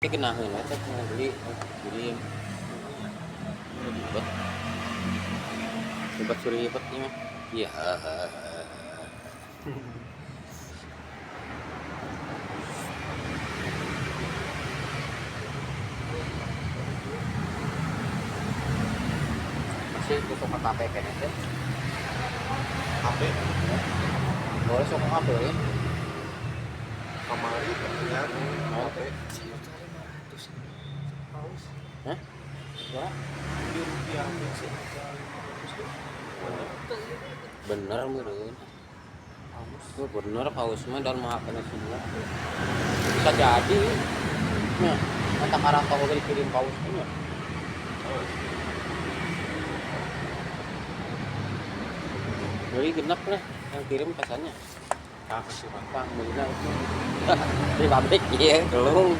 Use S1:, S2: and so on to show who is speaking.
S1: Geunaheun we teh beli kirim. Ribet. Ribet suribet nya mah. Iya. Masih tutup mata HP kene teh.
S2: HP
S1: Boleh sok HP ya.
S2: kamari ya HP
S1: Hah? Ya,
S2: di rupiah sih
S1: bener meureun. Itu bener paus mah dan mah kena semua. Bisa jadi. Nah, mata karangka oge dikirim paus nya. Jadi genep lah yang kirim pesannya.
S2: apa sih Bang?
S1: Bang, bener itu. Di pabrik iya, gelung.